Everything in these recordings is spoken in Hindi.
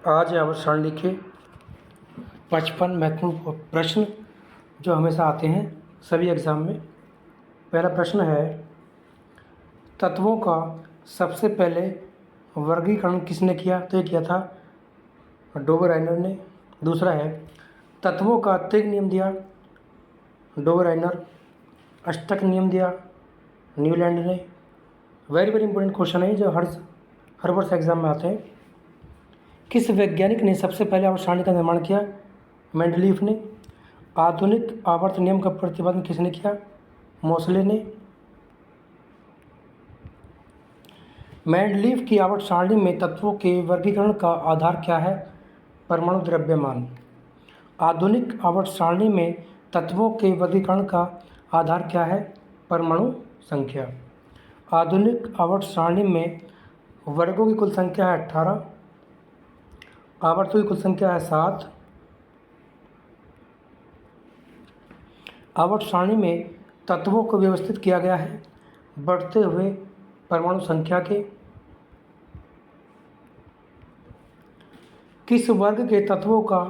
आज आवर्त सारणी के 55 महत्वपूर्ण प्रश्न जो हमेशा आते हैं सभी एग्ज़ाम में। पहला प्रश्न है, तत्वों का सबसे पहले वर्गीकरण किसने किया? तो ये किया था डोबेराइनर ने। दूसरा है, तत्वों का त्रिक नियम दिया डोबेराइनर, अष्टक नियम दिया न्यूलैंड ने। वेरी वेरी इंपॉर्टेंट क्वेश्चन है जो हर वर्ष एग्जाम में आते हैं। किस वैज्ञानिक ने सबसे पहले आवर्त सारणी का निर्माण किया? मेंडलीफ ने। आधुनिक आवर्त नियम का प्रतिपादन किसने किया? मोसले ने। मेंडलीफ की आवर्त सारणी में तत्वों के वर्गीकरण का आधार क्या है? परमाणु द्रव्यमान। आधुनिक आवर्त सारणी में तत्वों के वर्गीकरण का आधार क्या है? परमाणु संख्या। आधुनिक आवर्त सारणी में वर्गों की कुल संख्या है 18, आवर्तों की कुल संख्या है 7। आवर्त सारणी में तत्वों को व्यवस्थित किया गया है बढ़ते हुए परमाणु संख्या के। किस वर्ग के तत्वों का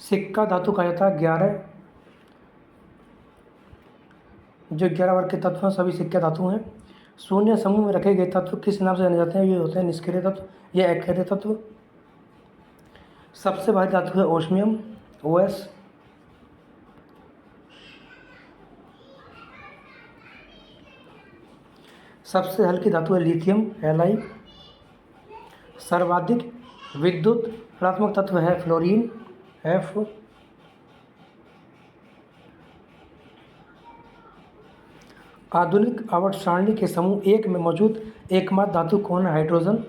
सिक्का धातु कहा जाता है? 11। जो 11 वर्ग के तत्व हैं सभी सिक्का धातु हैं। शून्य समूह में रखे गए तत्व किस नाम से जाने जाते हैं? ये होते हैं निष्क्रिय तत्व या अक्रिय तत्व। सबसे भारी धातु है ओस्मियम, OS। सबसे हल्की धातु है लिथियम, Li। सर्वाधिक विद्युत ऋणात्मक तत्व है फ्लोरीन, F। आधुनिक आवर्त सारणी के समूह 1 में मौजूद एकमात्र धातु कौन है? हाइड्रोजन।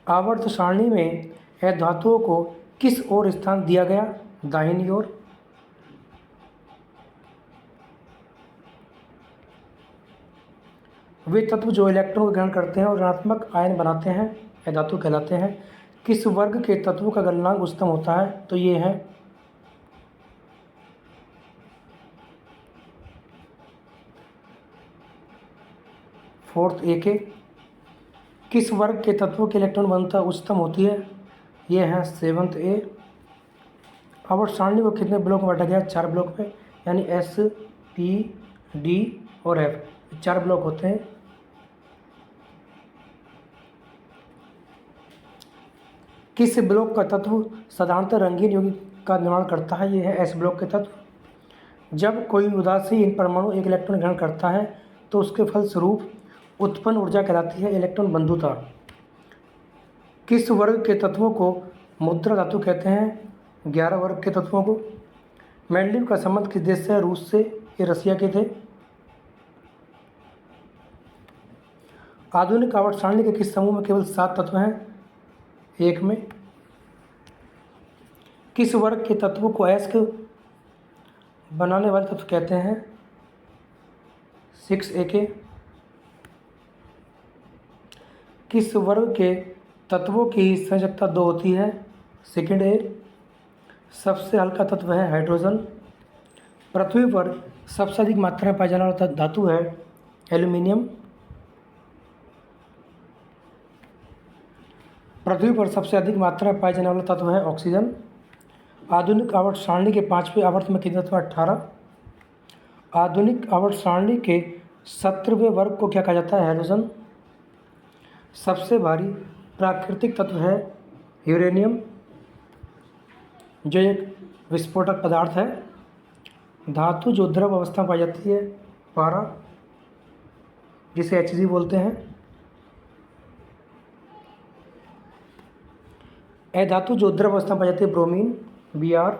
आवर्त सारणी में धातुओं को किस ओर स्थान दिया गया? दाहिनी ओर। वे तत्व जो इलेक्ट्रॉन को ग्रहण करते हैं और ऋणात्मक आयन बनाते हैं धातु कहलाते हैं। किस वर्ग के तत्वों का गलनांक उच्चतम होता है? तो ये है फोर्थ A के। किस वर्ग के तत्वों के इलेक्ट्रॉन घनत्व उच्चतम होती है? ये है 7th A। आवर्त सारणी को कितने ब्लॉक में बांटा गया? 4 ब्लॉक में, यानी S, P, D और F 4 ब्लॉक होते हैं। किस ब्लॉक का तत्व साधारणतः रंगीन यौगिक का निर्माण करता है? ये है S ब्लॉक के तत्व। जब कोई उदासीन परमाणु एक इलेक्ट्रॉन ग्रहण करता है तो उसके फलस्वरूप उत्पन्न ऊर्जा कहलाती है इलेक्ट्रॉन बंधुता। किस वर्ग के तत्वों को मुद्रा धातु कहते हैं? 11 वर्ग के तत्वों को। मेंडलीफ का संबंध किस देश से? रूस से। ये रसिया के थे। आधुनिक आवर्त सारणी के किस समूह में केवल 7 तत्व हैं? 1 में। किस वर्ग के तत्वों को अयस्क बनाने वाले तत्व कहते हैं? 6A के। किस वर्ग के तत्वों की संयोजकता 2 होती है? Second A। सबसे हल्का तत्व है हाइड्रोजन। पृथ्वी पर सबसे अधिक मात्रा में पाया जाने वाला धातु है एल्यूमिनियम। पृथ्वी पर सबसे अधिक मात्रा में पाया जाने वाला तत्व है ऑक्सीजन। आधुनिक आवर्त सारणी के 5वें आवर्त में कितने तत्व? 18। आधुनिक आवर्त सारणी के 17वें वर्ग को क्या कहा जाता है? हैलोजन। सबसे भारी प्राकृतिक तत्व है यूरेनियम, जो एक विस्फोटक पदार्थ है। धातु जो द्रव अवस्था में पाई जाती है पारा, जिसे Hg बोलते हैं। धातु जो द्रव अवस्था में पाई जाती है ब्रोमीन, Br।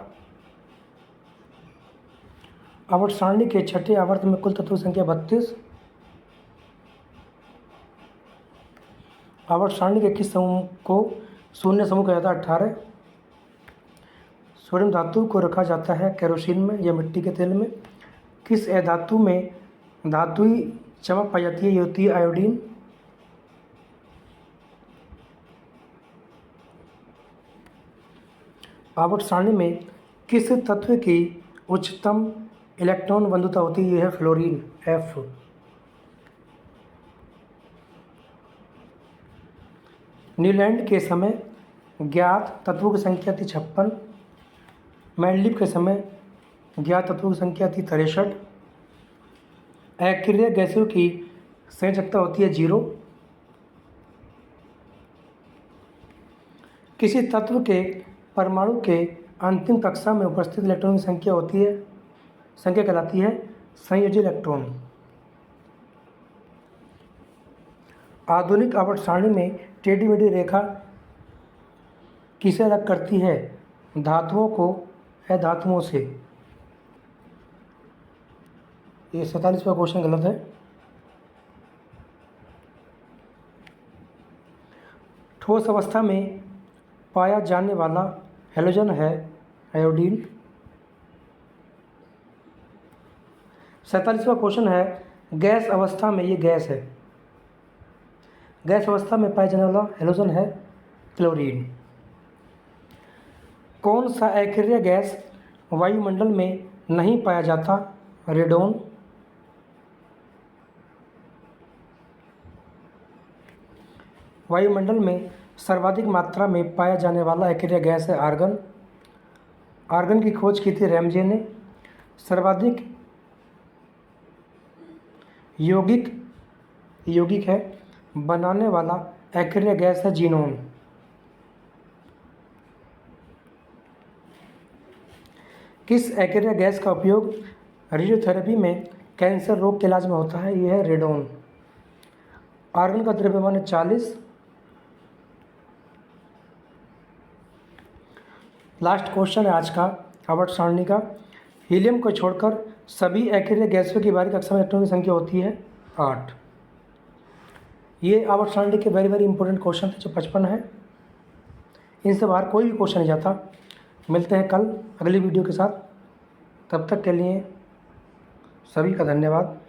आवर्त सारणी के 6ठे आवर्त में कुल तत्वों की संख्या 32। आवर्त सारणी के किस समूह को शून्य समूह कहा जाता है? 18। सोडियम धातु को रखा जाता है केरोसिन में या मिट्टी के तेल में। किस धातु में धातुई चमक पाई जाती है? ये होती है आयोडीन। आवर्त सारणी में किस तत्व की उच्चतम इलेक्ट्रॉन बंधुता होती है? ये है फ्लोरीन, F। न्यूलैंड के समय ज्ञात तत्वों की संख्या थी 56। मैंडलीव के समय ज्ञात तत्वों की संख्या थी 63। अक्रिय गैसों की संयोजकता होती है 0। किसी तत्व के परमाणु के अंतिम कक्षा में उपस्थित इलेक्ट्रॉन की संख्या कहलाती है संयोजी इलेक्ट्रॉन। आधुनिक आवर्त सारणी में टेढ़ी मेढ़ी रेखा किसे अलग करती है? धातुओं को अधातुओं से। ये 47वां क्वेश्चन गलत है। ठोस अवस्था में पाया जाने वाला हैलोजन है आयोडीन। 47वां क्वेश्चन है गैस अवस्था में, ये गैस है, गैस अवस्था में पाया जाने वाला हैलोजन है क्लोरीन। कौन सा अक्रिय गैस वायुमंडल में नहीं पाया जाता? रेडोन। वायुमंडल में सर्वाधिक मात्रा में पाया जाने वाला अक्रिय गैस है आर्गन। आर्गन की खोज की थी रैमजे ने। सर्वाधिक यौगिक है बनाने वाला अक्रिय गैस है जीनोन। किस अक्रिय गैस का उपयोग रेडियोथेरेपी में कैंसर रोग के इलाज में होता है? यह है रेडोन। आर्गन का द्रव्यमान है 40। लास्ट क्वेश्चन है आज का आवर्त सारणी का। हीलियम को छोड़कर सभी अक्रिय गैसों की बाहरी कक्षा में इलेक्ट्रॉन की संख्या होती है 8। ये आवर्त सारणी के वेरी इंपॉर्टेंट क्वेश्चन थे जो 55 है। इनसे बाहर कोई भी क्वेश्चन नहीं जाता। मिलते हैं कल अगली वीडियो के साथ। तब तक के लिए सभी का धन्यवाद।